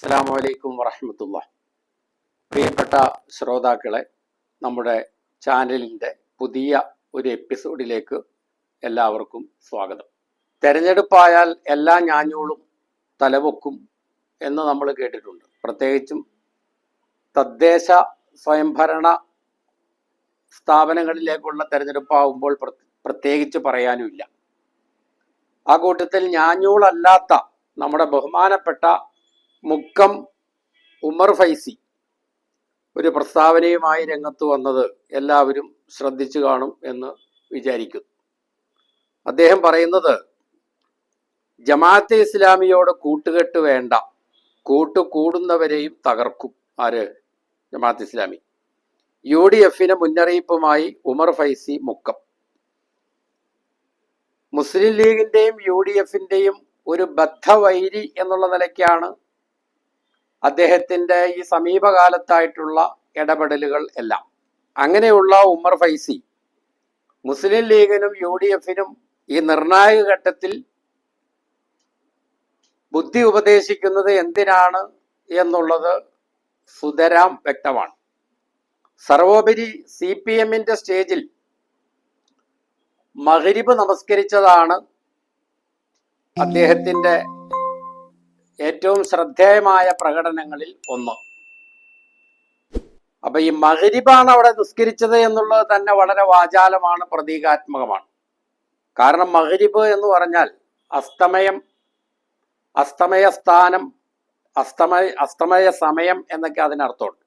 അസ്സലാമു അലൈക്കും വറഹ്മത്തുള്ളാഹി. പ്രിയപ്പെട്ട ശ്രോതാക്കളെ, നമ്മുടെ ചാനലിൻ്റെ പുതിയ ഒരു എപ്പിസോഡിലേക്ക് എല്ലാവർക്കും സ്വാഗതം. തെരഞ്ഞെടുപ്പായാൽ എല്ലാ ഞാഞ്ഞൂളും തലപൊക്കും എന്ന് നമ്മൾ കേട്ടിട്ടുണ്ട്. പ്രത്യേകിച്ചും തദ്ദേശ സ്വയംഭരണ സ്ഥാപനങ്ങളിലേക്കുള്ള തെരഞ്ഞെടുപ്പാകുമ്പോൾ പ്രത്യേകിച്ച് പറയാനുമില്ല. ആ കൂട്ടത്തിൽ ഞാഞ്ഞൂളല്ലാത്ത നമ്മുടെ ബഹുമാനപ്പെട്ട മുക്കം ഉമർ ഫൈസി ഒരു പ്രസ്താവനയുമായി രംഗത്ത് വന്നത് എല്ലാവരും ശ്രദ്ധിച്ചു കാണും എന്ന് വിചാരിക്കുന്നു. അദ്ദേഹം പറയുന്നത്, ജമാഅത്തെ ഇസ്ലാമിയോട് കൂട്ടുകെട്ട് വേണ്ട, കൂട്ടുകൂടുന്നവരെയും തകർക്കും. ആര്? ജമാഅത്തെ ഇസ്ലാമി. UDF മുന്നറിയിപ്പുമായി ഉമർ ഫൈസി മുക്കം. മുസ്ലിം ലീഗിന്റെയും UDF ഒരു ബദ്ധവൈരി എന്നുള്ള നിലയ്ക്കാണ് അദ്ദേഹത്തിന്റെ ഈ സമീപകാലത്തായിട്ടുള്ള ഇടപെടലുകൾ എല്ലാം. അങ്ങനെയുള്ള ഉമർ ഫൈസി മുസ്ലിം ലീഗിനും UDF ഈ നിർണായക ഘട്ടത്തിൽ ബുദ്ധി ഉപദേശിക്കുന്നത് എന്തിനാണ് എന്നുള്ളത് സുതരാം വ്യക്തമാണ്. സർവോപരി CPM സ്റ്റേജിൽ മഗ്രിബ് നമസ്കരിച്ചതാണ് അദ്ദേഹത്തിന്റെ ഏറ്റവും ശ്രദ്ധേയമായ പ്രകടനങ്ങളിൽ ഒന്ന്. അപ്പൊ ഈ മഗ്രിബാണ് അവിടെ നിസ്കരിച്ചത് എന്നുള്ളത് തന്നെ വളരെ വാചാലമാണ്, പ്രതീകാത്മകമാണ്. കാരണം മഗ്രിബ് എന്ന് പറഞ്ഞാൽ അസ്തമയ സ്ഥാനം, അസ്തമയ സമയം എന്നൊക്കെ അതിനർത്ഥമുണ്ട്.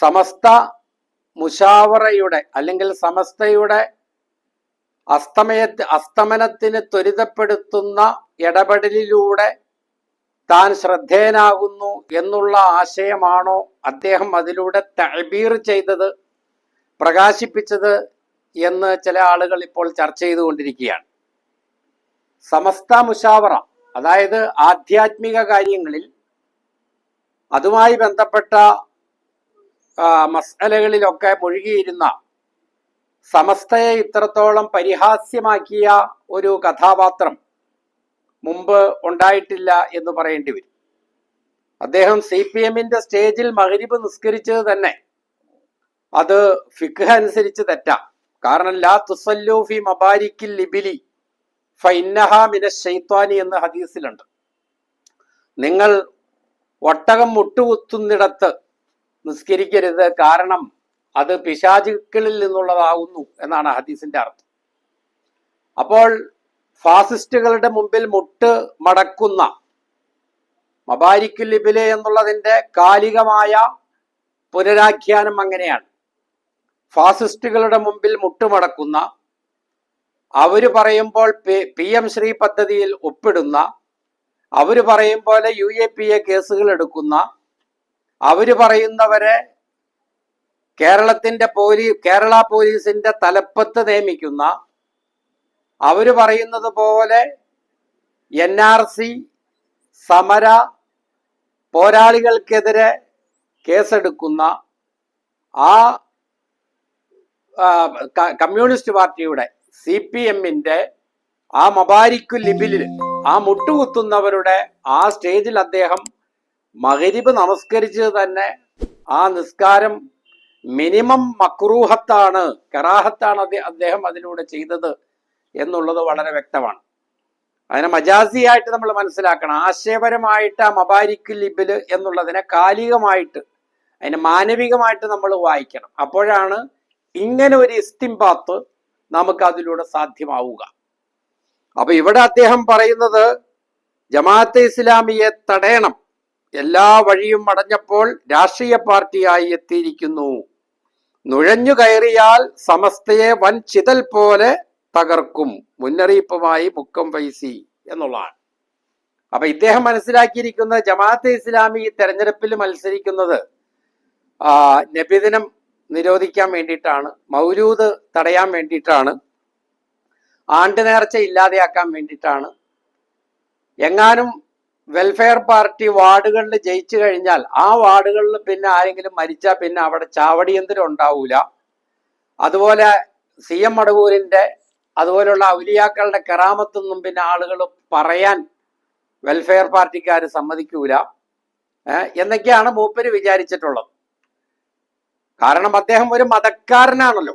സമസ്ത മുശാവറയുടെ അല്ലെങ്കിൽ സമസ്തയുടെ അസ്തമനത്തിന് ത്വരിതപ്പെടുത്തുന്ന ഇടപെടലിലൂടെ താൻ ശ്രദ്ധേയനാകുന്നു എന്നുള്ള ആശയമാണോ അദ്ദേഹം അതിലൂടെ തഅബീർ ചെയ്തത്, പ്രകാശിപ്പിച്ചത് എന്ന് ചില ആളുകൾ ഇപ്പോൾ ചർച്ച ചെയ്തുകൊണ്ടിരിക്കുകയാണ്. സമസ്ത മുശാവറ, അതായത് ആധ്യാത്മിക കാര്യങ്ങളിൽ അതുമായി ബന്ധപ്പെട്ട മസ്അലകളിലൊക്കെ മുഴുകിയിരുന്ന സമസ്തയെ ഇത്രത്തോളം പരിഹാസ്യമാക്കിയ ഒരു കഥാപാത്രം മുമ്പ് ഉണ്ടായിട്ടില്ല എന്ന് പറയേണ്ടി വരും. അദ്ദേഹം CPM സ്റ്റേജിൽ മഗ്രിബ് നിസ്കരിച്ചത് തന്നെ അത് ഫിഖ് അനുസരിച്ച് തെറ്റാം. കാരണം ലാ തുസല്ലു ഫി മബാരിക്കിൽ ലിബിലി ഫഇന്നഹാ മിനശ് ശൈത്വാനി എന്ന് ഹദീസിലുണ്ട്. നിങ്ങൾ ഒട്ടകം മുട്ടുകുത്തുന്നിടത്ത് നിസ്കരിക്കരുത്, കാരണം അത് പിശാചുക്കളിൽ നിന്നുള്ളതാകുന്നു എന്നാണ് ഹദീസിന്റെ അർത്ഥം. അപ്പോൾ ഫാസിസ്റ്റുകളുടെ മുമ്പിൽ മുട്ട് മടക്കുന്ന മബാരിക്കുൽ ലിബിലെ എന്നുള്ളതിന്റെ കാലികമായ പുനരാഖ്യാനം അങ്ങനെയാണ്. ഫാസിസ്റ്റുകളുടെ മുമ്പിൽ മുട്ടുമടക്കുന്ന, അവര് പറയുമ്പോൾ PM ശ്രീ പദ്ധതിയിൽ ഒപ്പിടുന്ന, അവര് പറയും പോലെ UAPA കേസുകൾ എടുക്കുന്ന, അവര് പറയുന്നവരെ കേരള പോലീസിന്റെ തലപ്പത്ത് നിയമിക്കുന്ന, അവര് പറയുന്നത് പോലെ NRC സമര പോരാളികൾക്കെതിരെ കേസെടുക്കുന്ന ആ കമ്മ്യൂണിസ്റ്റ് പാർട്ടിയുടെ CPM ആ മബാരിക്കുൽ ലിബിലിൽ ആ മുട്ടുകുത്തുന്നവരുടെ ആ സ്റ്റേജിൽ അദ്ദേഹം മഗ്രിബ് നമസ്കരിച്ചത് തന്നെ ആ നിസ്കാരം മിനിമം മക്രൂഹത്താണ്, കറാഹത്താണ് അദ്ദേഹം അതിലൂടെ ചെയ്തത് എന്നുള്ളത് വളരെ വ്യക്തമാണ്. അതിനെ മജാസിയായിട്ട് നമ്മൾ മനസ്സിലാക്കണം. ആശയപരമായിട്ട് ആ മബാരിക്കുൽ ലിബിൽ എന്നുള്ളതിനെ കാലികമായിട്ട്, അതിനെ മാനവികമായിട്ട് നമ്മൾ വായിക്കണം. അപ്പോഴാണ് ഇങ്ങനെ ഒരു ഇസ്തിംബാത്ത് നമുക്ക് അതിലൂടെ സാധ്യമാവുക. അപ്പൊ ഇവിടെ അദ്ദേഹം പറയുന്നത്, ജമാഅത്തെ ഇസ്ലാമിയെ തടയണം, എല്ലാ വഴിയും അടഞ്ഞപ്പോൾ രാഷ്ട്രീയ പാർട്ടിയായി എത്തിയിരിക്കുന്നു, നുഴഞ്ഞു കയറിയാൽ സമസ്തയെ വൻ ചിതൽ പോലെ തകർക്കും, മുന്നറിയിപ്പുമായി മുക്കം ഫൈസി എന്നുള്ളതാണ്. അപ്പൊ ഇദ്ദേഹം മനസ്സിലാക്കിയിരിക്കുന്നത്, ജമാഅത്തെ ഇസ്ലാമി ഈ തെരഞ്ഞെടുപ്പിൽ മത്സരിക്കുന്നത് നബിദിനം നിരോധിക്കാൻ വേണ്ടിയിട്ടാണ്, മൗലൂദ് തടയാൻ വേണ്ടിയിട്ടാണ്, ആണ്ട് നേർച്ച ഇല്ലാതെയാക്കാൻ വേണ്ടിയിട്ടാണ്. എങ്ങാനും വെൽഫെയർ പാർട്ടി വാർഡുകളിൽ ജയിച്ചു കഴിഞ്ഞാൽ ആ വാർഡുകളിൽ പിന്നെ ആരെങ്കിലും മരിച്ചാൽ പിന്നെ അവിടെ ചാവടിയന്തരം ഉണ്ടാവൂല. അതുപോലെ CM മടവൂരിന്റെ അതുപോലുള്ള ഔലിയാക്കളുടെ കറാമത്തൊന്നും പിന്നെ ആളുകൾ പറയാൻ വെൽഫെയർ പാർട്ടിക്കാർ സമ്മതിക്കൂല. എന്നൊക്കെയാണ് മൂപ്പര് വിചാരിച്ചിട്ടുള്ളത്. കാരണം അദ്ദേഹം ഒരു മതക്കാരനാണല്ലോ.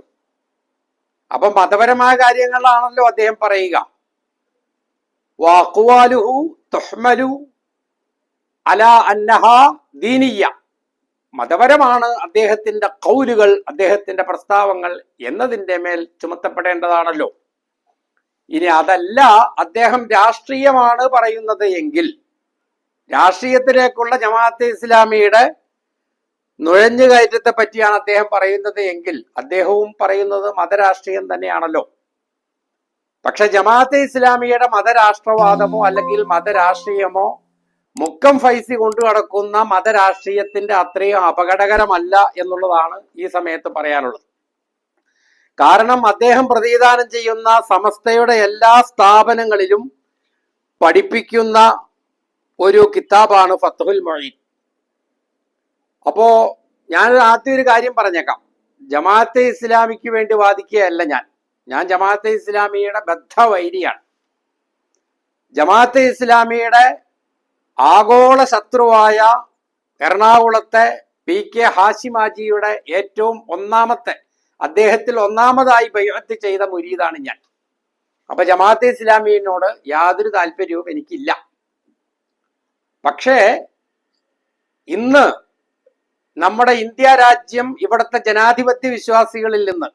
അപ്പൊ മതപരമായ കാര്യങ്ങളാണല്ലോ അദ്ദേഹം പറയുക. വഅഖ്വാലുഹു തുഹ്മലു അലാ അന്നഹാ ദീനിയ്യ, മതപരമാണ് അദ്ദേഹത്തിന്റെ ഖൗലുകൾ, അദ്ദേഹത്തിന്റെ പ്രസ്താവങ്ങൾ എന്നതിന്റെ മേൽ ചുമത്തപ്പെടേണ്ടതാണല്ലോ. ഇനി അതല്ല അദ്ദേഹം രാഷ്ട്രീയമാണ് പറയുന്നത് എങ്കിൽ, രാഷ്ട്രീയത്തിലേക്കുള്ള ജമാഅത്തെ ഇസ്ലാമിയുടെ നുഴഞ്ഞുകയറ്റത്തെ പറ്റിയാണ് അദ്ദേഹം പറയുന്നത് എങ്കിൽ, അദ്ദേഹവും പറയുന്നത് മതരാഷ്ട്രീയം തന്നെയാണല്ലോ. പക്ഷെ ജമാഅത്തെ ഇസ്ലാമിയുടെ മതരാഷ്ട്രവാദമോ അല്ലെങ്കിൽ മതരാഷ്ട്രീയമോ മുക്കം ഫൈസി കൊണ്ടു നടക്കുന്ന മതരാഷ്ട്രീയത്തിന്റെ അത്രയും അപകടകരമല്ല എന്നുള്ളതാണ് ഈ സമയത്ത് പറയാനുള്ളത്. കാരണം അദ്ദേഹം പ്രതിദാനം ചെയ്യുന്ന സമസ്തയുടെ എല്ലാ സ്ഥാപനങ്ങളിലും പഠിപ്പിക്കുന്ന ഒരു കിതാബാണ് ഫത്ഹുൽ മുഈൻ. അപ്പോ ഞാൻ ആദ്യം ഒരു കാര്യം പറഞ്ഞേക്കാം. ജമാഅത്തെ ഇസ്ലാമിക്ക് വേണ്ടി വാദിക്കുകയല്ല ഞാൻ ജമാഅത്തെ ഇസ്ലാമിയുടെ ബദ്ധവൈരിയാണ്. ജമാഅത്തെ ഇസ്ലാമിയുടെ ആഗോള ശത്രുവായ എറണാകുളത്തെ PK ഹാഷിമാജിയുടെ ഏറ്റവും അദ്ദേഹത്തിൽ ഒന്നാമതായി ബൈഅത്ത് ചെയ്ത മുരീദാണ് ഞാൻ. അപ്പൊ ജമാഅത്തെ ഇസ്ലാമിയോട് യാതൊരു താല്പര്യവും എനിക്കില്ല. പക്ഷേ ഇന്ന് നമ്മുടെ ഇന്ത്യ രാജ്യം ഇവിടുത്തെ ജനാധിപത്യ വിശ്വാസികളിൽ നിന്ന്,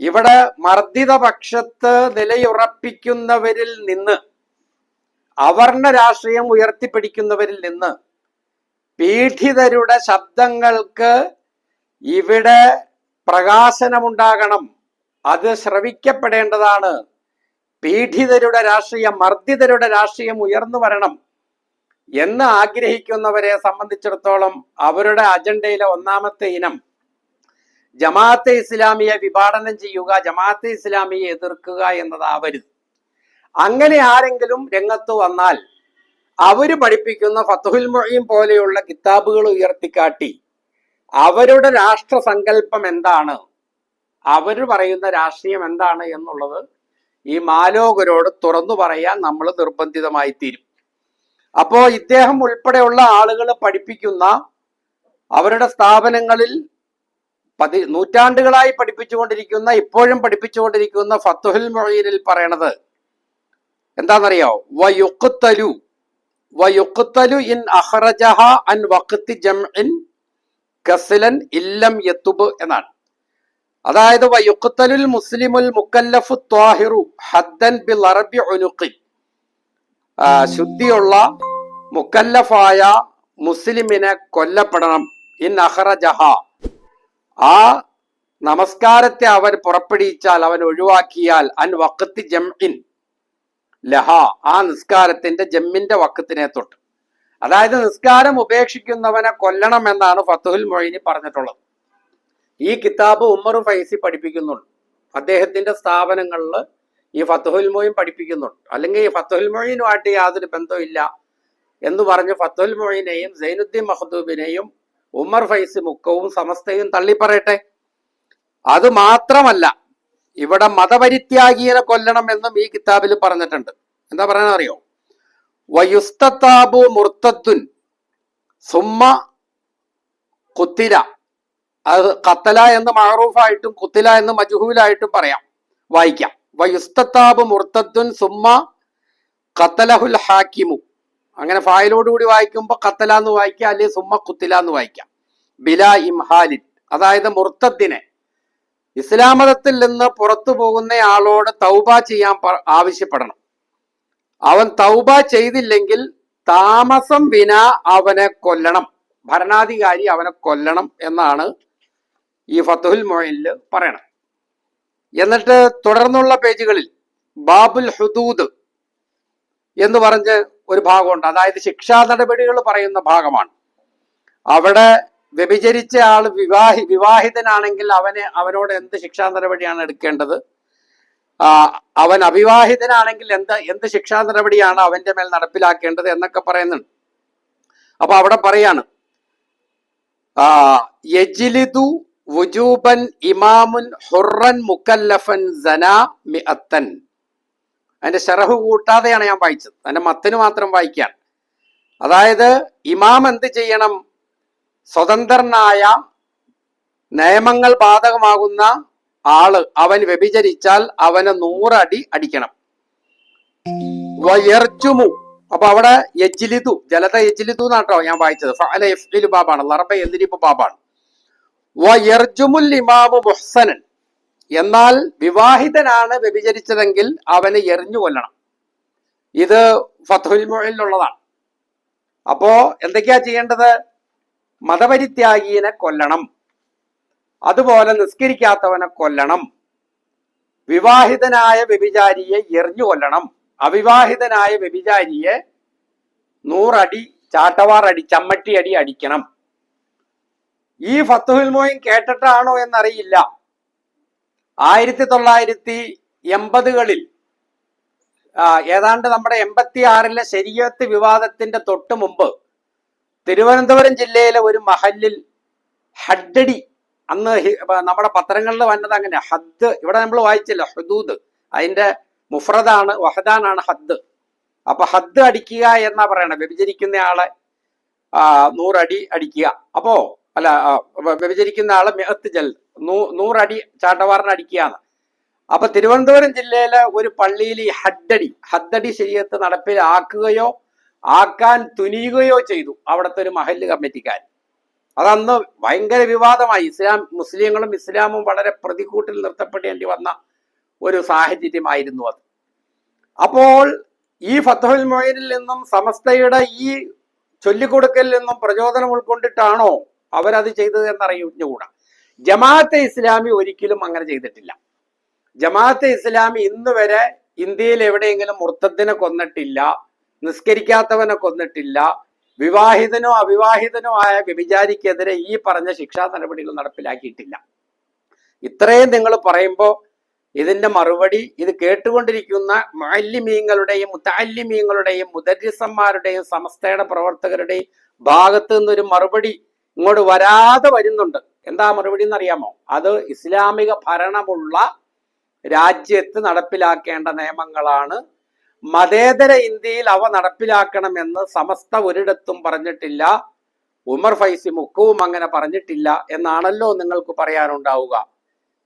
ഇവിടെ മർദ്ദിത പക്ഷത്ത് നിലയുറപ്പിക്കുന്നവരിൽ നിന്ന്, അവർണ രാഷ്ട്രീയം ഉയർത്തിപ്പിടിക്കുന്നവരിൽ നിന്ന്, പീഡിതരുടെ ശബ്ദങ്ങൾക്ക് ഇവിടെ പ്രകാശനമുണ്ടാകണം, അത് ശ്രവിക്കപ്പെടേണ്ടതാണ്. പീഡിതരുടെ രാഷ്ട്രീയം, മർദ്ദിതരുടെ രാഷ്ട്രീയം ഉയർന്നു വരണം എന്ന് ആഗ്രഹിക്കുന്നവരെ സംബന്ധിച്ചിടത്തോളം അവരുടെ അജണ്ടയിലെ ഒന്നാമത്തെ ഇനം ജമാഅത്തെ ഇസ്ലാമിയെ വിഭാടനം ചെയ്യുക, ജമാഅത്തെ ഇസ്ലാമിയെ എതിർക്കുക എന്നതാവരുത്. അങ്ങനെ ആരെങ്കിലും രംഗത്ത് വന്നാൽ അവര് പഠിപ്പിക്കുന്ന ഫത്ഹുൽ മുഈൻ പോലെയുള്ള കിതാബുകൾ ഉയർത്തിക്കാട്ടി അവരുടെ രാഷ്ട്രസങ്കല്പം എന്താണ്, അവർ പറയുന്ന രാഷ്ട്രീയം എന്താണ് എന്നുള്ളത് ഈ മാലോകരോട് തുറന്നു പറയാൻ നമ്മൾ നിർബന്ധിതമായി തീരും. അപ്പോ ഇദ്ദേഹം ഉൾപ്പെടെയുള്ള ആളുകൾ പഠിപ്പിക്കുന്ന അവരുടെ സ്ഥാപനങ്ങളിൽ നൂറ്റാണ്ടുകളായി പഠിപ്പിച്ചുകൊണ്ടിരിക്കുന്ന, ഇപ്പോഴും പഠിപ്പിച്ചുകൊണ്ടിരിക്കുന്ന ഫത്ഹുൽ മുഈനിൽ പറയണത് എന്താണെന്നറിയോ? വയുഖ്തലു ഇൻ അഖ്റജഹ അൻ വഖ്തി ജംഇൻ കസ്ലൻ ഇല്ലം യതുബ് എന്നാണ്. അതായത് വയുഖ്തലുൽ മുസ്ലിമുൽ മുക്കല്ലഫു ത്വാഹിറു ഹദ്ദൻ ബിളർബി ഉനുഖി, ശുദ്ധിയുള്ള മുക്കല്ലഫായ മുസ്ലിമിനെ കൊല്ലപ്പെടണം. ഇൻ അഖ്റജഹ, ആ നമസ്കാരത്തെ അവൻ പുറപ്പെടുവിച്ചാൽ, അവൻ ഒഴിവാക്കിയാൽ, അൻ വഖ്തി ജംഇൻ ലഹ, ആ നിസ്കാരത്തിന്റെ ജമ്മിന്റെ വക്കത്തിനെ തൊട്ട്, അതായത് നിസ്കാരം ഉപേക്ഷിക്കുന്നവനെ കൊല്ലണം എന്നാണ് ഫത്ഹുൽ മുഈനി പറഞ്ഞിട്ടുള്ളത്. ഈ കിതാബ് ഉമർ ഫൈസി പഠിപ്പിക്കുന്നുണ്ട്. അദ്ദേഹത്തിന്റെ സ്ഥാപനങ്ങളിൽ ഈ ഫത്ഹുൽ മുഈൻ പഠിപ്പിക്കുന്നുണ്ട്. അല്ലെങ്കിൽ ഈ ഫത്ഹുൽ മുഈനുമായിട്ട് യാതൊരു ബന്ധമില്ല എന്ന് പറഞ്ഞ് ഫത്ഹുൽ മുഈനെയും സൈനുദ്ദീൻ മഖ്ദൂബിനെയും ഉമർ ഫൈസി മുക്കവും സമസ്തയും തള്ളിപ്പറയട്ടെ. അത് മാത്രമല്ല, ഇവിടെ മതപരിത്യാഗിയെ കൊല്ലണം എന്നും ഈ കിതാബിൽ പറഞ്ഞിട്ടുണ്ട്. എന്താ പറയാനറിയോ? വയുസ്തതാബു മുർത്തദ്ദുൻ സുമ്മ ഖുത്തില, അത് ഖത്തല എന്ന് മഅറൂഫായിട്ടും ഖുത്തില എന്ന് മജ്ഹൂലായിട്ടും വായിക്കാം. വയുസ്തതാബു മുർത്തദ്ദുൻ സുമ്മ ഖത്തലഹുൽ ഹാക്കിമു, അങ്ങനെ ഫായിലോടുകൂടി വായിക്കുമ്പോൾ ഖത്തല എന്ന് വായിക്കാം, അല്ലെങ്കിൽ സുമ്മ ഖുത്തില എന്ന് വായിക്കാം. ബിലാ ഇംഹാലിൻ, അതായത് മുർത്തദ്ദിനെ, ഇസ്ലാം മതത്തിൽ നിന്ന് പുറത്തു പോകുന്ന ആളോട് തൗബ ചെയ്യാൻ ആവശ്യപ്പെടണം. അവൻ തൗബ ചെയ്തില്ലെങ്കിൽ താമസം വിന അവനെ കൊല്ലണം, ഭരണാധികാരി അവനെ കൊല്ലണം എന്നാണ് ഈ ഫത്ഹുൽ മുഈനിൽ പറയണം. എന്നിട്ട് തുടർന്നുള്ള പേജുകളിൽ ബാബുൽ ഹുദൂദ് എന്ന് പറഞ്ഞ് ഒരു ഭാഗമുണ്ട്. അതായത് ശിക്ഷാ നടപടികൾ പറയുന്ന ഭാഗമാണ്. അവിടെ വ്യഭിചരിച്ച ആൾ വിവാഹിതനാണെങ്കിൽ അവനോട് എന്ത് ശിക്ഷാ നടപടിയാണ് എടുക്കേണ്ടത്, അവൻ അവിവാഹിതനാണെങ്കിൽ എന്ത് ശിക്ഷാ നടപടിയാണ് അവന്റെ മേൽ നടപ്പിലാക്കേണ്ടത് എന്നൊക്കെ പറയുന്നുണ്ട്. അപ്പൊ അവിടെ പറയാണ് യജ്ലിദു വുജൂബൻ ഇമാമുൻ ഹുർറൻ മുക്കല്ലഫൻ സനാ മിഅത്തൻ. അതിന്റെ ശറഹ് കൂട്ടാതെയാണ് ഞാൻ വായിച്ചത്, അതിന്റെ മത്തന് മാത്രം വായിക്കാൻ. അതായത് ഇമാം എന്ത് ചെയ്യണം? സ്വതന്ത്രനായ നിയമങ്ങൾ ബാധകമാകുന്ന ആള് അവൻ വ്യഭിചരിച്ചാൽ അവന് 100 അടി അടിക്കണം. വയർജുമു, അപ്പൊ അവിടെ യജ്ലിദു, ജലത യജ്ലിദു എന്നാട്ടോ ഞാൻ വായിച്ചത്. ഫഅല യഫ്ഇലു ബാബാണ്, ലറബ യദ്രിബു ബാബാണ്. വയർജുമുൽ ഇമാമു മുഹ്സനൻ, എന്നാൽ വിവാഹിതനാണ് വ്യഭിചരിച്ചതെങ്കിൽ അവന് എറിഞ്ഞു കൊല്ലണം. ഇത് ഫത്ഹുൽ മുഈനിലുള്ളതാണ്. അപ്പോ എന്തൊക്കെയാ ചെയ്യേണ്ടത്? മതപരിത്യാഗീനെ കൊല്ലണം, അതുപോലെ നിസ്കരിക്കാത്തവനെ കൊല്ലണം, വിവാഹിതനായ വ്യഭിചാരിയെ എറിഞ്ഞു കൊല്ലണം, അവിവാഹിതനായ വ്യഭിചാരിയെ 100 അടി ചാട്ടവാർ അടി, ചമ്മട്ടി അടി അടിക്കണം. ഈ ഫത്ഹുൽ മുഈൻ കേട്ടിട്ടാണോ എന്നറിയില്ല. 1980കളിൽ ഏതാണ്ട് നമ്മുടെ 86-ലെ ശരീഅത്ത് വിവാദത്തിന്റെ തൊട്ട് മുമ്പ് തിരുവനന്തപുരം ജില്ലയിലെ ഒരു മഹല്ലിൽ ഹദ്ദടി, അന്ന് നമ്മുടെ പത്രങ്ങളിൽ വന്നത് അങ്ങനെ ഹദ്, ഇവിടെ നമ്മൾ വായിച്ചില്ല ഹുദൂദ്, അതിന്റെ മുഫ്രദാണ്, വഹദാനാണ് ഹദ്. അപ്പൊ ഹദ് അടിക്കുക എന്നാ പറയണത്, വ്യഭിചരിക്കുന്ന ആളെ 100 അടി അടിക്കുക. അപ്പോ അല്ല, വ്യഭിചരിക്കുന്ന ആളെ മിഅത്ത് ജൽ 100 അടി ചാട്ടവാറിന് അടിക്കുകയാണ്. അപ്പൊ തിരുവനന്തപുരം ജില്ലയിലെ ഒരു പള്ളിയിൽ ഈ ഹദ്ദടി ശരീഅത്ത് നടപ്പിലാക്കുകയോ ആക്കാൻ തുനിയുകയോ ചെയ്തു അവിടുത്തെ ഒരു മഹല്ല് കമ്മിറ്റിക്കാർ. അതന്ന് ഭയങ്കര വിവാദമായി. മുസ്ലിങ്ങളും ഇസ്ലാമും വളരെ പ്രതികൂട്ടിൽ നിർത്തപ്പെടേണ്ടി വന്ന ഒരു സാഹചര്യമായിരുന്നു അത്. അപ്പോൾ ഈ ഫത്ഹുൽ മുഈനിൽ നിന്നും സമസ്തയുടെ ഈ ചൊല്ലിക്കൊടുക്കലിൽ നിന്നും പ്രചോദനം ഉൾക്കൊണ്ടിട്ടാണോ അവരത് ചെയ്തത് എന്നറിഞ്ഞുകൂടാ. ജമാഅത്തെ ഇസ്ലാമി ഒരിക്കലും അങ്ങനെ ചെയ്തിട്ടില്ല. ജമാഅത്തെ ഇസ്ലാമി ഇന്ന് വരെ ഇന്ത്യയിൽ എവിടെയെങ്കിലും മുർത്തദ്ദിനെ കൊന്നിട്ടില്ല, നിസ്കരിക്കാത്തവനെ കൊന്നിട്ടില്ല, വിവാഹിതനോ അവിവാഹിതനോ ആയ വ്യഭിചാരിക്കെതിരെ ഈ പറഞ്ഞ ശിക്ഷാ നടപടികൾ നടപ്പിലാക്കിയിട്ടില്ല. ഇത്രയും നിങ്ങൾ പറയുമ്പോൾ ഇതിന്റെ മറുപടി ഇത് കേട്ടുകൊണ്ടിരിക്കുന്ന മുഅല്ലിമീങ്ങളുടെയും മുതഅല്ലിമീങ്ങളുടെയും മുദർരിസന്മാരുടെയും സമസ്തയുടെ പ്രവർത്തകരുടെയും ഭാഗത്ത് നിന്നൊരു മറുപടി ഇങ്ങോട്ട് വരാതെ വരുന്നുണ്ട്. എന്താ മറുപടി എന്നറിയാമോ? അത് ഇസ്ലാമിക ഭരണമുള്ള രാജ്യത്ത് നടപ്പിലാക്കേണ്ട നിയമങ്ങളാണ്, മതേതര ഇന്ത്യയിൽ അവ നടപ്പിലാക്കണമെന്ന് സമസ്ത ഒരിടത്തും പറഞ്ഞിട്ടില്ല, ഉമർ ഫൈസി മുക്കവും അങ്ങനെ പറഞ്ഞിട്ടില്ല എന്നാണല്ലോ നിങ്ങൾക്ക് പറയാനുണ്ടാവുക.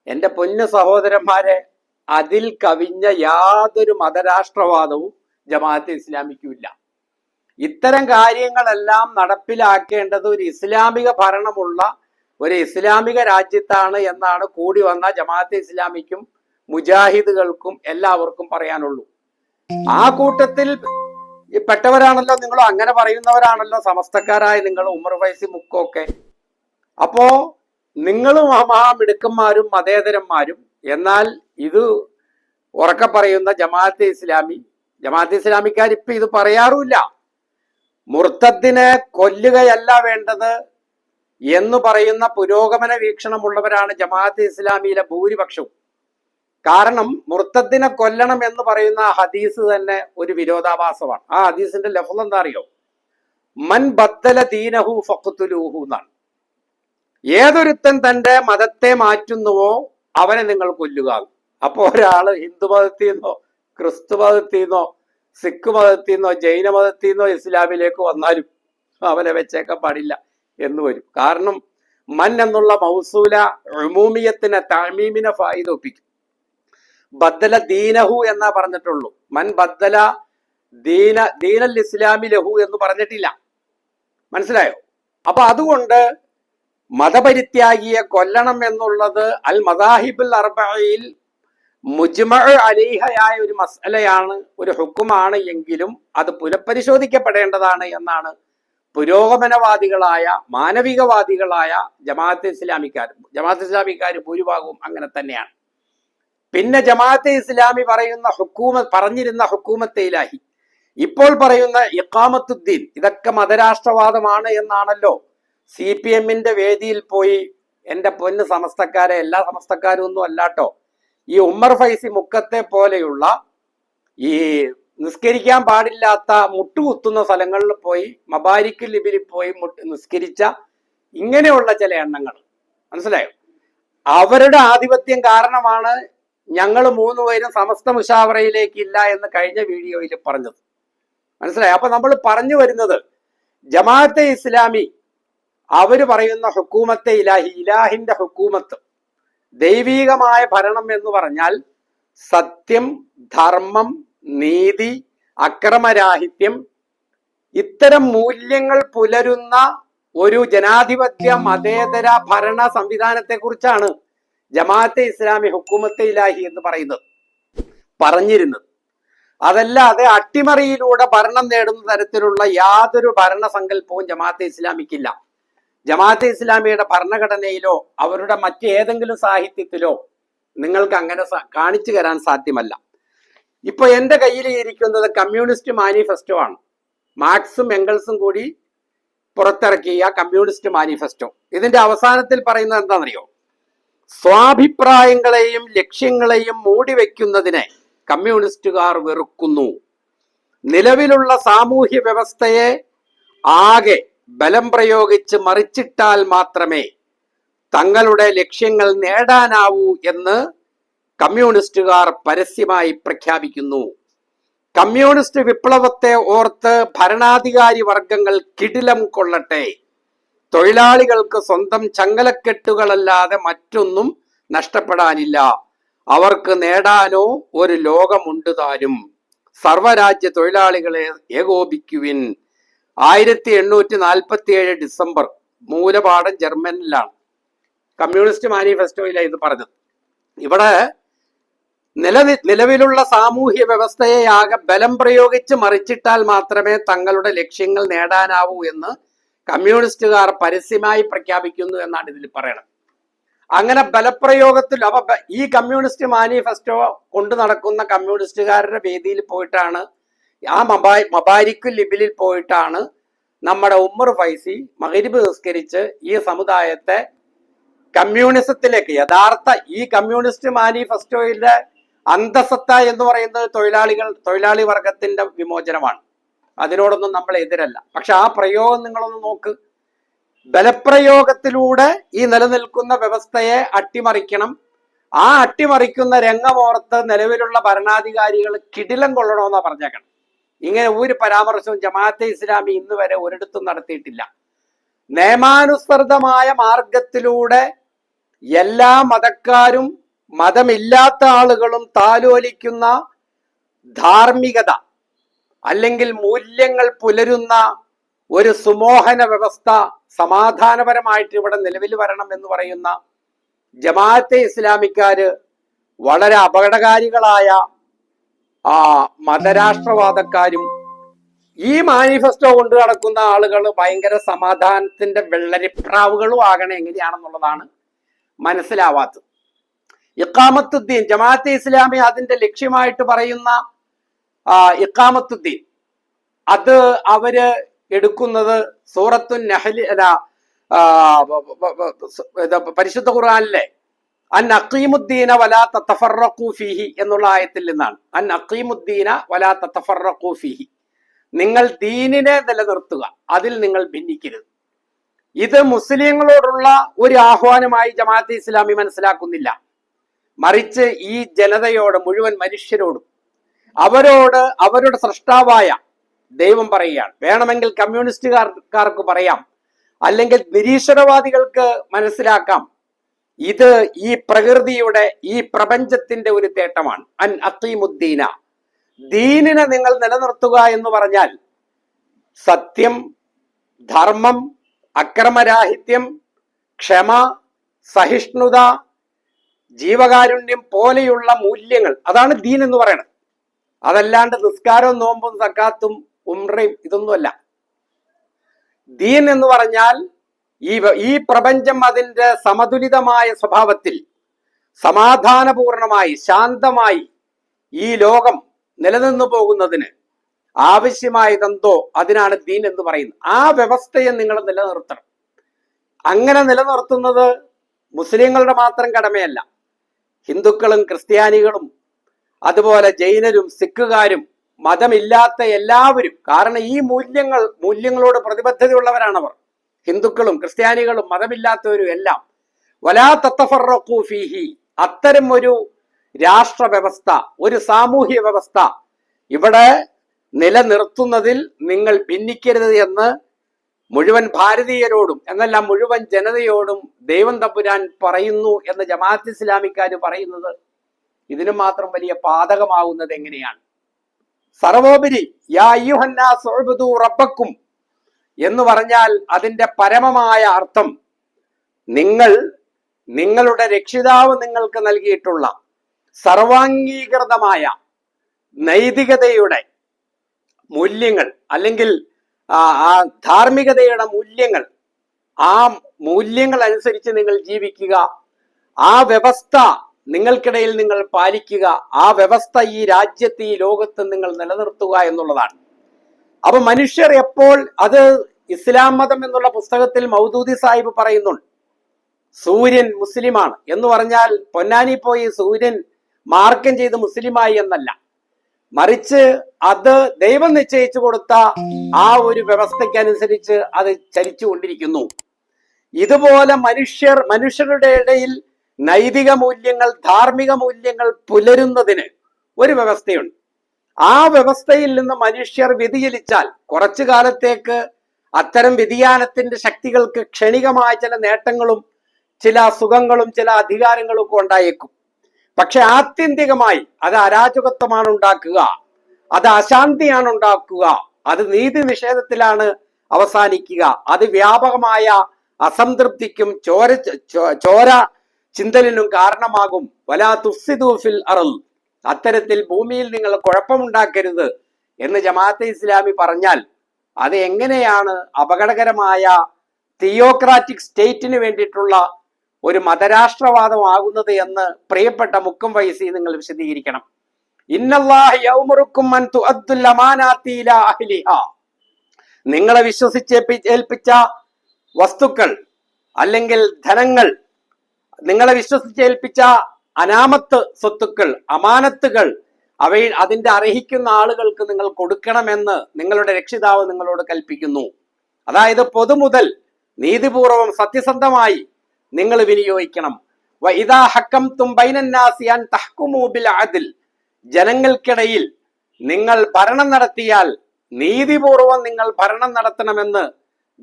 എൻ്റെ പൊന്നു സഹോദരന്മാരെ, അതിൽ കവിഞ്ഞ യാതൊരു മതരാഷ്ട്രവാദവും ജമാഅത്തെ ഇസ്ലാമിക്കുമില്ല. ഇത്തരം കാര്യങ്ങളെല്ലാം നടപ്പിലാക്കേണ്ടത് ഒരു ഇസ്ലാമിക ഭരണമുള്ള ഒരു ഇസ്ലാമിക രാജ്യത്താണ് എന്നാണ് കൂടി വന്ന ജമാഅത്തെ ഇസ്ലാമിക്കും മുജാഹിദുകൾക്കും എല്ലാവർക്കും പറയാനുള്ളൂ. ആ കൂട്ടത്തിൽ പെട്ടവരാണല്ലോ നിങ്ങൾ, അങ്ങനെ പറയുന്നവരാണല്ലോ സമസ്തക്കാരായ നിങ്ങൾ, ഉമർ ഫൈസി മുക്കൊക്കെ. അപ്പോ നിങ്ങളും മഹാമിടുക്കന്മാരും മതേതരന്മാരും, എന്നാൽ ഇത് ഉറക്കെ പറയുന്ന ജമാഅത്തെ ഇസ്ലാമിക്കാർ ഇപ്പൊ ഇത് പറയാറുമില്ല. മുർത്തദ്ദിനെ കൊല്ലുകയല്ല വേണ്ടത് എന്ന് പറയുന്ന പുരോഗമന വീക്ഷണമുള്ളവരാണ് ജമാഅത്തെ ഇസ്ലാമിയിലെ ഭൂരിപക്ഷവും. കാരണം മുർത്തദ്ദിനെ കൊല്ലണം എന്ന് പറയുന്ന ഹദീസ് തന്നെ ഒരു വിരോധാഭാസമാണ്. ആ ഹദീസിന്റെ ലഫ്ള് എന്താ അറിയോ? മൻ ബദ്ദല ദീനഹു ഫഖ്തുലൂഹു എന്നാണ്. ഏതൊരുത്തൻ തന്റെ മതത്തെ മാറ്റുന്നുവോ അവനെ നിങ്ങൾ കൊല്ലുക. അപ്പൊ ഒരാള് ഹിന്ദു മതത്തിൽ നിന്നോ ക്രിസ്തു മതത്തിൽ നിന്നോ സിഖ് മതത്തിൽ നിന്നോ ജൈന മതത്തിൽ നിന്നോ ഇസ്ലാമിലേക്ക് വന്നാലും അവനെ വെച്ചേക്കാൻ പാടില്ല എന്ന് വരും. കാരണം മൻ എന്നുള്ള മൗസൂല ഉമൂമിയത്തിനെ തഅമീമിനെ ഫായിദ ഒപ്പിക്കും. ബദ്ദല ദീനഹു എന്നാ പറഞ്ഞിട്ടുള്ളൂ. മൻ ബദ്ദല ദീനൽ ഇസ്ലാമി ലഹു എന്ന് പറഞ്ഞിട്ടില്ല. മനസ്സിലായോ? അപ്പൊ അതുകൊണ്ട് മതപരിത്യാഗിയെ കൊല്ലണം എന്നുള്ളത് അൽ മദാഹിബുൽ അർബഈൽ മുജ്മഅ അലൈഹയായ ഒരു മസ്അലയാണ്, ഒരു ഹുക്കുമാണ്. എങ്കിലും അത് പുനഃപരിശോധിക്കപ്പെടേണ്ടതാണ് എന്നാണ് പുരോഗമനവാദികളായ മാനവികവാദികളായ ജമാഅത്തെ ഇസ്ലാമിക്കാർ ഭൂരിഭാഗവും അങ്ങനെ തന്നെയാണ്. പിന്നെ ജമാഅത്തെ ഇസ്ലാമി പറഞ്ഞിരുന്ന ഹുക്കൂമത്തെ ഇലാഹി, ഇപ്പോൾ പറയുന്ന ഇഖാമത്തുദ്ദീൻ, ഇതൊക്കെ മതരാഷ്ട്രവാദമാണ് എന്നാണല്ലോ CPM-ന്റെ വേദിയിൽ പോയി. എൻ്റെ പൊന്ന് സമസ്തക്കാരെ, എല്ലാ സമസ്തക്കാരും ഒന്നും അല്ലാട്ടോ, ഈ ഉമ്മർ ഫൈസി മുക്കത്തെ പോലെയുള്ള ഈ നിസ്കരിക്കാൻ പാടില്ലാത്ത മുട്ടുകുത്തുന്ന സ്ഥലങ്ങളിൽ പോയി, മബാരിക്കിൽ ലിബിലിൽ പോയി നിസ്കരിച്ച ഇങ്ങനെയുള്ള ചില എണ്ണങ്ങൾ, മനസ്സിലായോ? അവരുടെ ആധിപത്യം കാരണമാണ് ഞങ്ങൾ 3 പേരും സമസ്ത മുശാവറയിലേക്ക് ഇല്ല എന്ന് കഴിഞ്ഞ വീഡിയോയിൽ പറഞ്ഞത്. മനസ്സിലായോ? അപ്പൊ നമ്മൾ പറഞ്ഞു വരുന്നത് ജമാഅത്തെ ഇസ്ലാമി അവര് പറയുന്ന ഹുക്കൂമത്തെ ഇലാഹി, ഇലാഹിന്റെ ഹുക്കൂമത്ത്, ദൈവീകമായ ഭരണം എന്ന് പറഞ്ഞാൽ സത്യം, ധർമ്മം, നീതി, അക്രമരാഹിത്യം, ഇത്തരം മൂല്യങ്ങൾ പുലരുന്ന ഒരു ജനാധിപത്യ മതേതര ഭരണ സംവിധാനത്തെ കുറിച്ചാണ് ജമാഅത്തെ ഇസ്ലാമി ഹുക്കൂമത്തെ ഇലാഹി എന്ന് പറഞ്ഞിരുന്നത്. അതല്ലാതെ അട്ടിമറിയിലൂടെ ഭരണം നേടുന്ന തരത്തിലുള്ള യാതൊരു ഭരണസങ്കല്പവും ജമാഅത്തെ ഇസ്ലാമിക്കില്ല. ജമാഅത്തെ ഇസ്ലാമിയുടെ ഭരണഘടനയിലോ അവരുടെ മറ്റേതെങ്കിലും സാഹിത്യത്തിലോ നിങ്ങൾക്ക് അങ്ങനെ കാണിച്ചു തരാൻ സാധ്യമല്ല. ഇപ്പൊ എന്റെ കയ്യിൽ ഇരിക്കുന്നത് കമ്മ്യൂണിസ്റ്റ് മാനിഫെസ്റ്റോ ആണ്. മാർക്സും എംഗൽസും കൂടി പുറത്തിറക്കിയ കമ്മ്യൂണിസ്റ്റ് മാനിഫെസ്റ്റോ. ഇതിന്റെ അവസാനത്തിൽ പറയുന്നത് എന്താണെന്നറിയോ? സ്വാഭിപ്രായങ്ങളെയും ലക്ഷ്യങ്ങളെയും മൂടിവെക്കുന്നതിനെ കമ്മ്യൂണിസ്റ്റുകാർ വെറുക്കുന്നു. നിലവിലുള്ള സാമൂഹ്യ വ്യവസ്ഥയെ ആകെ ബലം പ്രയോഗിച്ച് മറിച്ചിട്ടാൽ മാത്രമേ തങ്ങളുടെ ലക്ഷ്യങ്ങൾ നേടാനാവൂ എന്ന് കമ്മ്യൂണിസ്റ്റുകാർ പരസ്യമായി പ്രഖ്യാപിക്കുന്നു. കമ്മ്യൂണിസ്റ്റ് വിപ്ലവത്തെ ഓർത്ത് ഭരണാധികാരി വർഗങ്ങൾ കിടിലം കൊള്ളട്ടെ. തൊഴിലാളികൾക്ക് സ്വന്തം ചങ്ങലക്കെട്ടുകളല്ലാതെ മറ്റൊന്നും നഷ്ടപ്പെടാനില്ല. അവർക്ക് നേടാനോ ഒരു ലോകമുണ്ട് താനും. സർവരാജ്യ തൊഴിലാളികളെ ഏകോപിക്കുവിൻ. 1847 ഡിസംബർ. മൂലപാഠം ജർമ്മനിലാണ്. കമ്മ്യൂണിസ്റ്റ് മാനിഫെസ്റ്റോയിലാണ് ഇത് പറഞ്ഞത്. ഇവിടെ നിലവിലുള്ള സാമൂഹ്യ വ്യവസ്ഥയെ ആകെ ബലം പ്രയോഗിച്ച് മറിച്ചിട്ടാൽ മാത്രമേ തങ്ങളുടെ ലക്ഷ്യങ്ങൾ നേടാനാവൂ എന്ന് കമ്മ്യൂണിസ്റ്റുകാർ പരസ്യമായി പ്രഖ്യാപിക്കുന്നു എന്നാണ് ഇതിൽ പറയണത്. അങ്ങനെ ബലപ്രയോഗത്തിൽ ഈ കമ്മ്യൂണിസ്റ്റ് മാനിഫെസ്റ്റോ കൊണ്ടു നടക്കുന്ന കമ്മ്യൂണിസ്റ്റുകാരുടെ വേദിയിൽ പോയിട്ടാണ്, ആ മബാരിക്കുൽ ലിബിലിൽ പോയിട്ടാണ് നമ്മുടെ ഉമ്മർ ഫൈസി മഗ്രിബ് നിസ്കരിച്ച് ഈ സമുദായത്തെ കമ്മ്യൂണിസത്തിലേക്ക്, യഥാർത്ഥ ഈ കമ്മ്യൂണിസ്റ്റ് മാനിഫെസ്റ്റോയിലെ അന്തസത്ത എന്ന് പറയുന്നത് തൊഴിലാളി വർഗത്തിന്റെ വിമോചനമാണ്. അതിനോടൊന്നും നമ്മൾ എതിരല്ല. പക്ഷെ ആ പ്രയോഗം നിങ്ങളൊന്ന് നോക്ക്. ബലപ്രയോഗത്തിലൂടെ ഈ നിലനിൽക്കുന്ന വ്യവസ്ഥയെ അട്ടിമറിക്കണം. ആ അട്ടിമറിക്കുന്ന രംഗമോർത്ത് നിലവിലുള്ള ഭരണാധികാരികൾ കിടിലം കൊള്ളണമെന്നാ പറഞ്ഞേക്കണം. ഇങ്ങനെ ഒരു പരാമർശവും ജമാഅത്തെ ഇസ്ലാമി ഇന്ന് വരെ ഒരിടത്തും നടത്തിയിട്ടില്ല. നിയമാനുസൃതമായ മാർഗത്തിലൂടെ എല്ലാ മതക്കാരും മതമില്ലാത്ത ആളുകളും താലോലിക്കുന്ന ധാർമ്മികത അല്ലെങ്കിൽ മൂല്യങ്ങൾ പുലരുന്ന ഒരു സുമോഹന വ്യവസ്ഥ സമാധാനപരമായിട്ട് ഇവിടെ നിലവിൽ വരണം എന്ന് പറയുന്ന ജമാഅത്തെ ഇസ്ലാമിക്കാര് വളരെ അപകടകാരികളായ മതരാഷ്ട്രവാദക്കാരും ഈ മാനിഫെസ്റ്റോ കൊണ്ട് നടക്കുന്ന ആളുകൾ ഭയങ്കര സമാധാനത്തിന്റെ വെള്ളരിപ്രാവുകളും ആകണം എങ്ങനെയാണെന്നുള്ളതാണ് മനസ്സിലാവാത്തത്. ഇഖാമത്തുദ്ദീൻ, ജമാഅത്തെ ഇസ്ലാമി അതിന്റെ ലക്ഷ്യമായിട്ട് പറയുന്ന ഇഖാമത്തുദ്ദീൻ, അത് അവര് എടുക്കുന്നത് സൂറത്തുൻ നഹ്ൽ പരിശുദ്ധ ഖുർആനിലെ അൻ അഖീമുദ്ദീന വലാ തതഫറഖൂ ഫീഹി എന്നുള്ള ആയത്തിൽ നിന്നാണ്. അൻ അഖീമുദ്ദീന വലാ തതഫറഖൂ ഫീഹി, നിങ്ങൾ ദീനിനെ നിലനിർത്തുക, അതിൽ നിങ്ങൾ ഭിന്നിക്കരുത്. ഇത് മുസ്ലിങ്ങളോടുള്ള ഒരു ആഹ്വാനമായി ജമാഅത്തെ ഇസ്ലാമി മനസ്സിലാക്കുന്നില്ല. മറിച്ച് ഈ ജനതയോട്, മുഴുവൻ മനുഷ്യരോടും അവരോട് അവരുടെ സൃഷ്ടാവായ ദൈവം പറയുകയാണ്. വേണമെങ്കിൽ കമ്മ്യൂണിസ്റ്റുകാർക്ക് പറയാം, അല്ലെങ്കിൽ നിരീശ്വരവാദികൾക്ക് മനസ്സിലാക്കാം, ഇത് ഈ പ്രകൃതിയുടെ, ഈ പ്രപഞ്ചത്തിന്റെ ഒരു തേട്ടമാണ്. അൻ അഖീമുദ്ദീന, ദീനിനെ നിങ്ങൾ നിലനിർത്തുക എന്ന് പറഞ്ഞാൽ സത്യം, ധർമ്മം, അക്രമരാഹിത്യം, ക്ഷമ, സഹിഷ്ണുത, ജീവകാരുണ്യം പോലെയുള്ള മൂല്യങ്ങൾ, അതാണ് ദീൻ എന്ന് പറയുന്നത്. അതല്ലാണ്ട് നിസ്കാരവും നോമ്പും സക്കാത്തും ഉംറയും ഇതൊന്നുമല്ല. ദീൻ എന്ന് പറഞ്ഞാൽ ഈ പ്രപഞ്ചം അതിന്റെ സമതുലിതമായ സ്വഭാവത്തിൽ സമാധാനപൂർണമായി ശാന്തമായി ഈ ലോകം നിലനിന്നു പോകുന്നതിന് ആവശ്യമായതെന്തോ അതിനാണ് ദീൻ എന്ന് പറയുന്നത്. ആ വ്യവസ്ഥയെ നിങ്ങൾ നിലനിർത്തണം. അങ്ങനെ നിലനിർത്തുന്നത് മുസ്ലിങ്ങളുടെ മാത്രം കടമയല്ല. ഹിന്ദുക്കളും ക്രിസ്ത്യാനികളും അതുപോലെ ജൈനരും സിഖുകാരും മതമില്ലാത്ത എല്ലാവരും, കാരണം ഈ മൂല്യങ്ങളോട് പ്രതിബദ്ധതയുള്ളവരാണവർ. ഹിന്ദുക്കളും ക്രിസ്ത്യാനികളും മതമില്ലാത്തവരും എല്ലാം വലാ തതഫറഖൂ ഫീഹി, അത്തരം ഒരു രാഷ്ട്ര വ്യവസ്ഥ, ഒരു സാമൂഹ്യ വ്യവസ്ഥ ഇവിടെ നിലനിർത്തുന്നതിൽ നിങ്ങൾ ഭിന്നിക്കരുത് എന്ന് മുഴുവൻ ഭാരതീയരോടും എന്നല്ല മുഴുവൻ ജനതയോടും ദൈവം തമ്പുരാൻ പറയുന്നു എന്ന് ജമാഅത്ത് ഇസ്ലാമിക്കാര് പറയുന്നത് ഇതിനു മാത്രം വലിയ പാതകമാവുന്നത് എങ്ങനെയാണ്? സർവോപരി യാ അയ്യുഹന്നാസ് ഉഅ്ബുദൂ റബ്ബക്കും എന്ന് പറഞ്ഞാൽ അതിന്റെ പരമമായ അർത്ഥം നിങ്ങളുടെ രക്ഷിതാവ് നിങ്ങൾക്ക് നൽകിയിട്ടുള്ള സർവാംഗീകൃതമായ നൈതികതയുടെ മൂല്യങ്ങൾ അല്ലെങ്കിൽ ആ ധാർമ്മികതയുടെ മൂല്യങ്ങൾ, ആ മൂല്യങ്ങൾ അനുസരിച്ച് നിങ്ങൾ ജീവിക്കുക, ആ വ്യവസ്ഥ നിങ്ങൾക്കിടയിൽ നിങ്ങൾ പാലിക്കുക, ആ വ്യവസ്ഥ ഈ രാജ്യത്ത് ഈ ലോകത്ത് നിങ്ങൾ നിലനിർത്തുക എന്നുള്ളതാണ്. അപ്പൊ മനുഷ്യർ എപ്പോൾ അത് ഇസ്ലാം മതം എന്നുള്ള പുസ്തകത്തിൽ മൗദൂദി സാഹിബ് പറയുന്നുണ്ട്, സൂര്യൻ മുസ്ലിമാണ് എന്ന് പറഞ്ഞാൽ പൊന്നാനി പോയി സൂര്യൻ മാർക്കം ചെയ്ത് മുസ്ലിമായി എന്നല്ല, മറിച്ച് അത് ദൈവം നിശ്ചയിച്ചു കൊടുത്ത ആ ഒരു വ്യവസ്ഥയ്ക്കനുസരിച്ച് അത് ചലിച്ചുകൊണ്ടിരിക്കുന്നു. ഇതുപോലെ മനുഷ്യരുടെ ഇടയിൽ നൈതിക മൂല്യങ്ങൾ, ധാർമ്മിക മൂല്യങ്ങൾ പുലരുന്നതിന് ഒരു വ്യവസ്ഥയുണ്ട്. ആ വ്യവസ്ഥയിൽ നിന്ന് മനുഷ്യർ വ്യതിചലിച്ചാൽ കുറച്ചു കാലത്തേക്ക് അത്തരം വ്യതിയാനത്തിന്റെ ശക്തികൾക്ക് ക്ഷണികമായ ചില നേട്ടങ്ങളും ചില സുഖങ്ങളും ചില അധികാരങ്ങളും ഒക്കെ ഉണ്ടായേക്കും. പക്ഷെ ആത്യന്തികമായി അത് അരാജകത്വമാണ് ഉണ്ടാക്കുക, അത് അശാന്തിയാണ് ഉണ്ടാക്കുക, അത് നീതി നിഷേധത്തിലാണ് അവസാനിക്കുക, അത് വ്യാപകമായ അസംതൃപ്തിക്കും ചോര ചിന്തലിനും കാരണമാകും. വലാ തുഫ്സിദൂ ഫിൽ അർള്, അത്തരത്തിൽ ഭൂമിയിൽ നിങ്ങൾ കുഴപ്പമുണ്ടാക്കരുത് എന്ന് ജമാഅത്തെ ഇസ്ലാമി പറഞ്ഞാൽ അത് എങ്ങനെയാണ് അപകടകരമായ തിയോക്രാറ്റിക് സ്റ്റേറ്റിന് വേണ്ടിയിട്ടുള്ള ഒരു മതരാഷ്ട്രവാദമാകുന്നത് എന്ന് പ്രിയപ്പെട്ട മുക്കം വൈസി നിങ്ങൾ വിശദീകരിക്കണം. ഇന്നല്ലാഹ യഅ്മുറുക്കും അൻ തുഅദ്ദുൽ അമാനാത്തി ഇലാ അഹ്ലിഹാ, നിങ്ങളെ വിശ്വസിച്ചേൽപ്പിച്ച വസ്തുക്കൾ അല്ലെങ്കിൽ ധനങ്ങൾ, നിങ്ങളെ വിശ്വസിച്ചേൽപ്പിച്ച അനാമത്ത് സ്വത്തുക്കൾ, അമാനത്തുകൾ, അതിന്റെ അർഹിക്കുന്ന ആളുകൾക്ക് നിങ്ങൾ കൊടുക്കണമെന്ന് നിങ്ങളുടെ രക്ഷിതാവ് നിങ്ങളോട് കൽപ്പിക്കുന്നു. അതായത് പൊതുമുതൽ നീതിപൂർവം സത്യസന്ധമായി നിങ്ങൾ വിനിയോഗിക്കണം. വഇദാ ഹക്കംതും ബൈനന്നാസി അൻ തഹ്കുമൂ ബിൽ അദ്ൽ, ജനങ്ങൾക്കിടയിൽ നിങ്ങൾ ഭരണം നടത്തിയാൽ നീതിപൂർവം നിങ്ങൾ ഭരണം നടത്തണമെന്ന്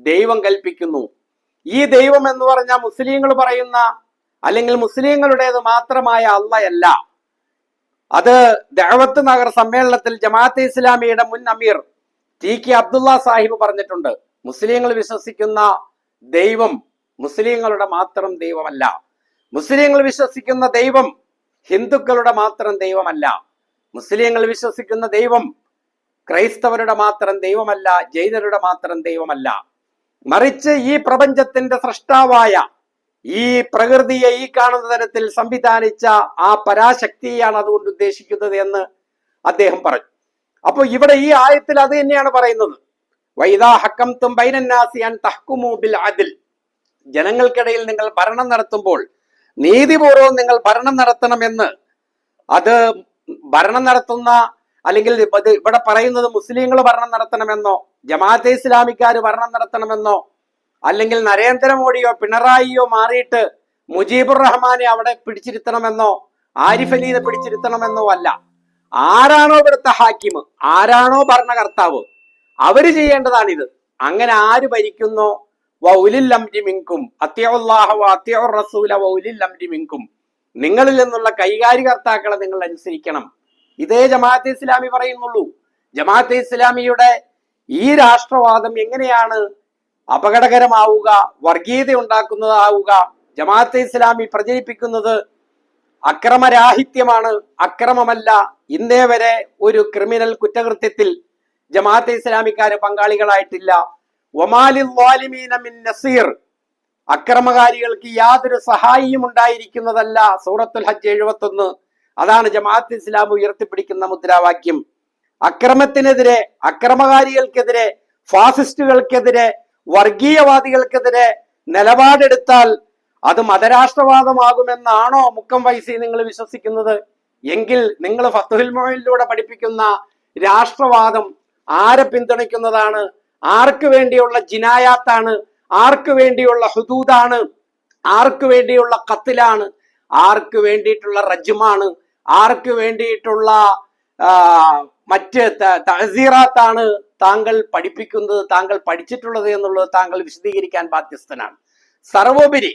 ദൈവം കൽപ്പിക്കുന്നു. ഈ ദൈവം എന്ന് പറഞ്ഞാൽ മുസ്ലിങ്ങൾ പറയുന്ന അല്ലെങ്കിൽ മുസ്ലിങ്ങളുടേത് മാത്രമായ അള്ളയല്ല. അത് ദഅവത്ത് നഗർ സമ്മേളനത്തിൽ ജമാഅത്തെ ഇസ്ലാമിയുടെ മുൻ അമീർ ടി.കെ. അബ്ദുള്ള സാഹിബ് പറഞ്ഞിട്ടുണ്ട്, മുസ്ലിങ്ങൾ വിശ്വസിക്കുന്ന ദൈവം മുസ്ലിങ്ങളുടെ മാത്രം ദൈവമല്ല, മുസ്ലിങ്ങൾ വിശ്വസിക്കുന്ന ദൈവം ഹിന്ദുക്കളുടെ മാത്രം ദൈവമല്ല, മുസ്ലിങ്ങൾ വിശ്വസിക്കുന്ന ദൈവം ക്രൈസ്തവരുടെ മാത്രം ദൈവമല്ല, ജൈനരുടെ മാത്രം ദൈവമല്ല, മറിച്ച് ഈ പ്രപഞ്ചത്തിന്റെ സൃഷ്ടാവായ ഈ പ്രകൃതിയെ ഈ കാണുന്ന തരത്തിൽ സംവിധാനിച്ച ആ പരാശക്തിയാണ് അതുകൊണ്ട് ഉദ്ദേശിക്കുന്നത് എന്ന് അദ്ദേഹം പറഞ്ഞു. അപ്പൊ ഇവിടെ ഈ ആയത്തിൽ അത് തന്നെയാണ് പറയുന്നത്. വൈദാ ഹക്കംതും ബൈനന്നാസി അൻ തഹ്കുമൂ ബിൽ അദ്ൽ, ജനങ്ങൾക്കിടയിൽ നിങ്ങൾ ഭരണം നടത്തുമ്പോൾ നീതിപൂർവം നിങ്ങൾ ഭരണം നടത്തണമെന്ന്. അത് ഭരണം നടത്തുന്ന അല്ലെങ്കിൽ ഇവിടെ പറയുന്നത് മുസ്ലിങ്ങൾ ഭരണം നടത്തണമെന്നോ ജമാഅത്തെ ഇസ്ലാമിക്കാർ ഭരണം നടത്തണമെന്നോ അല്ലെങ്കിൽ നരേന്ദ്രമോദിയോ പിണറായിയോ മാറിയിട്ട് മുജീബുർ റഹ്മാനെ അവിടെ പിടിച്ചിരുത്തണമെന്നോ ആരിഫ് അലിയെ പിടിച്ചിരുത്തണമെന്നോ അല്ല. ആരാണോ ഇവിടുത്തെ ഹാക്കിം, ആരാണോ ഭരണകർത്താവ്, അവര് ചെയ്യേണ്ടതാണിത്. അങ്ങനെ ആര് ഭരിക്കുന്നോ വഉലിൽ അംരി മിൻകും അത്തിഉല്ലാഹ വഅത്തിഉർ റസൂല വഉലിൽ അംരി മിൻകും, നിങ്ങളിൽ നിന്നുള്ള കൈകാര്യകർത്താക്കളെ നിങ്ങൾ അനുസരിക്കണം. ഇതേ ജമാഅത്തെ ഇസ്ലാമി പറയുന്നുള്ളൂ. ജമാഅത്തെ ഇസ്ലാമിയുടെ ഈ രാഷ്ട്രവാദം എങ്ങനെയാണ് അപകടകരമാവുക, വർഗീയത ഉണ്ടാക്കുന്നതാവുക? ജമാഅത്തെ ഇസ്ലാമി പ്രചരിപ്പിക്കുന്നത് അക്രമരാഹിത്യമാണ്, അക്രമമല്ല. ഇന്നേ വരെ ഒരു ക്രിമിനൽ കുറ്റകൃത്യത്തിൽ ജമാഅത്തെ ഇസ്ലാമിക്കാര് പങ്കാളികളായിട്ടില്ല. വമാലിൽ ളാലിമീന മിൻ നസീർ, അക്രമകാരികൾക്ക് യാതൊരു സഹായിയും ഉണ്ടായിരിക്കുന്നതല്ല. സൂറത്തുൽ ഹജ്ജ് 71. അതാണ് ജമാഅത്ത് ഇസ്ലാം ഉയർത്തിപ്പിടിക്കുന്ന മുദ്രാവാക്യം. അക്രമത്തിനെതിരെ, അക്രമകാരികൾക്കെതിരെ, ഫാസിസ്റ്റുകൾക്കെതിരെ, വർഗീയവാദികൾക്കെതിരെ നിലപാടെടുത്താൽ അത് മതരാഷ്ട്രവാദമാകുമെന്നാണോ മുക്കം വൈസി നിങ്ങൾ വിശ്വസിക്കുന്നത്? എങ്കിൽ നിങ്ങൾ ഫത്ഹുൽ മുഈനിലൂടെ പഠിപ്പിക്കുന്ന രാഷ്ട്രവാദം ആരെ പിന്തുണയ്ക്കുന്നതാണ്? ആർക്ക് വേണ്ടിയുള്ള ജിനായാത്താണ്? ആർക്ക് വേണ്ടിയുള്ള ഹുദൂദാണ്? ആർക്ക് വേണ്ടിയുള്ള ഖത്ലാണ്? ആർക്ക് വേണ്ടിയിട്ടുള്ള റജ്മാണ്? ആർക്ക് വേണ്ടിയിട്ടുള്ള മറ്റ് തഅസീറാത്താണ് താങ്കൾ പഠിപ്പിക്കുന്നത്, താങ്കൾ പഠിച്ചിട്ടുള്ളത് എന്നുള്ളത് താങ്കൾ വിശദീകരിക്കാൻ ബാധ്യസ്ഥനാണ്. സർവോപരി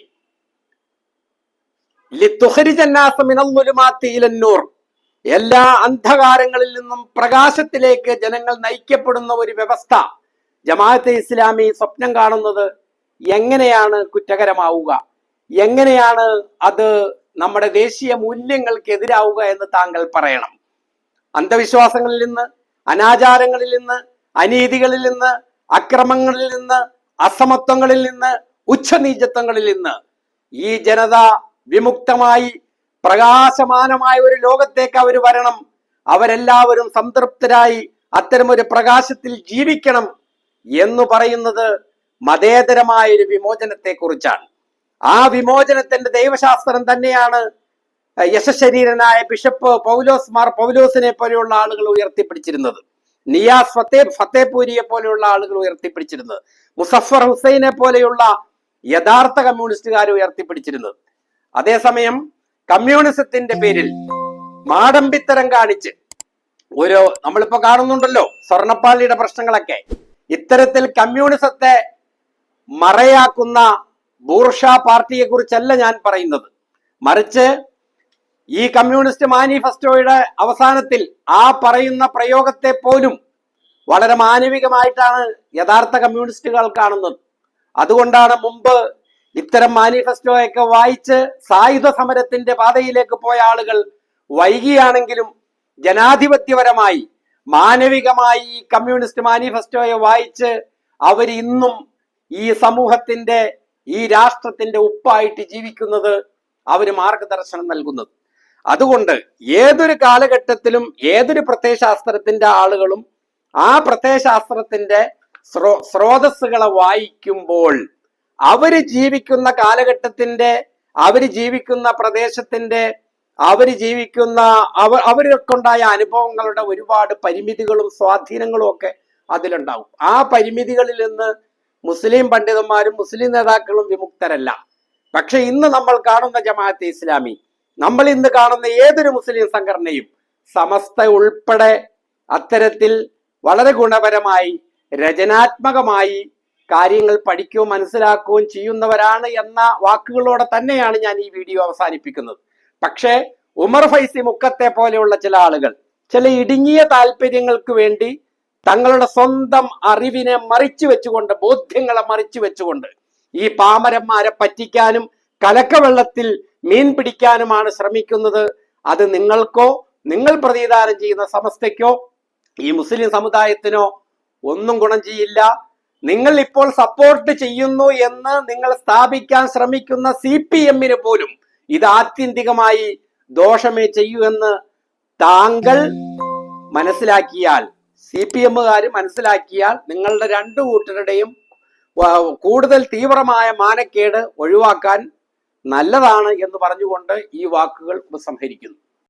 എല്ലാ അന്ധകാരങ്ങളിൽ നിന്നും പ്രകാശത്തിലേക്ക് ജനങ്ങൾ നയിക്കപ്പെടുന്ന ഒരു വ്യവസ്ഥ ജമാഅത്തെ ഇസ്ലാമി സ്വപ്നം കാണുന്നത് എങ്ങനെയാണ് കുറ്റകരമാവുക, എങ്ങനെയാണ് അത് നമ്മുടെ ദേശീയ മൂല്യങ്ങൾക്ക് എതിരാവുക എന്ന് താങ്കൾ പറയണം. അന്ധവിശ്വാസങ്ങളിൽ നിന്ന്, അനാചാരങ്ങളിൽ നിന്ന്, അനീതികളിൽ നിന്ന്, അക്രമങ്ങളിൽ നിന്ന്, അസമത്വങ്ങളിൽ നിന്ന്, ഉച്ചനീചത്വങ്ങളിൽ നിന്ന് ഈ ജനത വിമുക്തമായി പ്രകാശമാനമായ ഒരു ലോകത്തേക്ക് അവർ വരണം. അവരെല്ലാവരും സംതൃപ്തരായി അത്തരമൊരു പ്രകാശത്തിൽ ജീവിക്കണം എന്ന് പറയുന്നത് മതേതരമായ ഒരു വിമോചനത്തെ കുറിച്ചാണ്. ആ വിമോചനത്തിന്റെ ദൈവശാസ്ത്രം തന്നെയാണ് യശശരീരനായ ബിഷപ്പ് പൗലോസിനെ പോലെയുള്ള ആളുകൾ ഉയർത്തിപ്പിടിച്ചിരുന്നത്, നിയാസ് ഫത്തേപൂരിയെ പോലെയുള്ള ആളുകൾ ഉയർത്തിപ്പിടിച്ചിരുന്നത്, മുസഫർ ഹുസൈനെ പോലെയുള്ള യഥാർത്ഥ കമ്മ്യൂണിസ്റ്റുകാർ ഉയർത്തിപ്പിടിച്ചിരുന്നത്. അതേസമയം കമ്മ്യൂണിസത്തിന്റെ പേരിൽ മാടമ്പിത്തരം കാണിച്ച് നമ്മളിപ്പോ കാണുന്നുണ്ടല്ലോ സ്വർണ്ണപ്പാളിയുടെ പ്രശ്നങ്ങളൊക്കെ. ഇത്തരത്തിൽ കമ്മ്യൂണിസത്തെ മറയാക്കുന്ന ബൂർഷാ പാർട്ടിയെ കുറിച്ചല്ല ഞാൻ പറയുന്നത്. മറിച്ച് ഈ കമ്മ്യൂണിസ്റ്റ് മാനിഫെസ്റ്റോയുടെ അവസാനത്തിൽ ആ പറയുന്ന പ്രയോഗത്തെ പോലും വളരെ മാനവികമായിട്ടാണ് യഥാർത്ഥ കമ്മ്യൂണിസ്റ്റുകൾ കാണുന്നത്. അതുകൊണ്ടാണ് മുമ്പ് ഇത്തരം മാനിഫെസ്റ്റോയൊക്കെ വായിച്ച് സായുധ സമരത്തിന്റെ പാതയിലേക്ക് പോയ ആളുകൾ വൈകിയാണെങ്കിലും ജനാധിപത്യപരമായി മാനവികമായി ഈ കമ്മ്യൂണിസ്റ്റ് മാനിഫെസ്റ്റോയെ വായിച്ച് അവർ ഇന്നും ഈ സമൂഹത്തിന്റെ, ഈ രാഷ്ട്രത്തിന്റെ ഉപ്പായിട്ട് ജീവിക്കുന്നത്, അവര് മാർഗദർശനം നൽകുന്നത്. അതുകൊണ്ട് ഏതൊരു കാലഘട്ടത്തിലും ഏതൊരു പ്രത്യയശാസ്ത്രത്തിന്റെ ആളുകളും ആ പ്രത്യയശാസ്ത്രത്തിന്റെ സ്രോതസ്സുകളെ വായിക്കുമ്പോൾ അവര് ജീവിക്കുന്ന കാലഘട്ടത്തിന്റെ, അവര് ജീവിക്കുന്ന പ്രദേശത്തിന്റെ, അവർക്കുണ്ടായ അനുഭവങ്ങളുടെ ഒരുപാട് പരിമിതികളും സ്വാധീനങ്ങളും ഒക്കെ അതിലുണ്ടാവും. ആ പരിമിതികളിൽ നിന്ന് മുസ്ലിം പണ്ഡിതന്മാരും മുസ്ലിം നേതാക്കളും വിമുക്തരല്ല. പക്ഷെ ഇന്ന് നമ്മൾ കാണുന്ന ജമാഅത്തെ ഇസ്ലാമി, നമ്മൾ ഇന്ന് കാണുന്ന ഏതൊരു മുസ്ലിം സംഘടനയും സമസ്ത ഉൾപ്പെടെ അത്തരത്തിൽ വളരെ ഗുണപരമായി രചനാത്മകമായി കാര്യങ്ങൾ പഠിക്കുകയും മനസ്സിലാക്കുകയും ചെയ്യുന്നവരാണ് എന്ന വാക്കുകളോടെ തന്നെയാണ് ഞാൻ ഈ വീഡിയോ അവസാനിപ്പിക്കുന്നത്. പക്ഷേ ഉമർ ഫൈസി മുക്കത്തെ പോലെയുള്ള ചില ആളുകൾ ചില ഇടുങ്ങിയ താല്പര്യങ്ങൾക്ക് വേണ്ടി തങ്ങളുടെ സ്വന്തം അറിവിനെ മറിച്ചു വെച്ചുകൊണ്ട്, ബോധ്യങ്ങളെ മറിച്ചു വെച്ചുകൊണ്ട് ഈ പാമരന്മാരെ പറ്റിക്കാനും കലക്കവെള്ളത്തിൽ മീൻ പിടിക്കാനുമാണ് ശ്രമിക്കുന്നത്. അത് നിങ്ങൾക്കോ നിങ്ങൾ പ്രതിനിധാനം ചെയ്യുന്ന സമസ്തയ്ക്കോ ഈ മുസ്ലിം സമുദായത്തിനോ ഒന്നും ഗുണം ചെയ്യില്ല. നിങ്ങൾ ഇപ്പോൾ സപ്പോർട്ട് ചെയ്യുന്നു എന്ന് നിങ്ങൾ സ്ഥാപിക്കാൻ ശ്രമിക്കുന്ന CPM പോലും ഇത് ആത്യന്തികമായി ദോഷമേ ചെയ്യൂ എന്ന് താങ്കൾ മനസ്സിലാക്കിയാൽ, CPMകാര് മനസ്സിലാക്കിയാൽ നിങ്ങളുടെ രണ്ടു കൂട്ടരുടെയും കൂടുതൽ തീവ്രമായ മാനക്കേട് ഒഴിവാക്കാൻ നല്ലതാണ് എന്ന് പറഞ്ഞുകൊണ്ട് ഈ വാക്കുകൾ ഉപസംഹരിക്കുന്നു.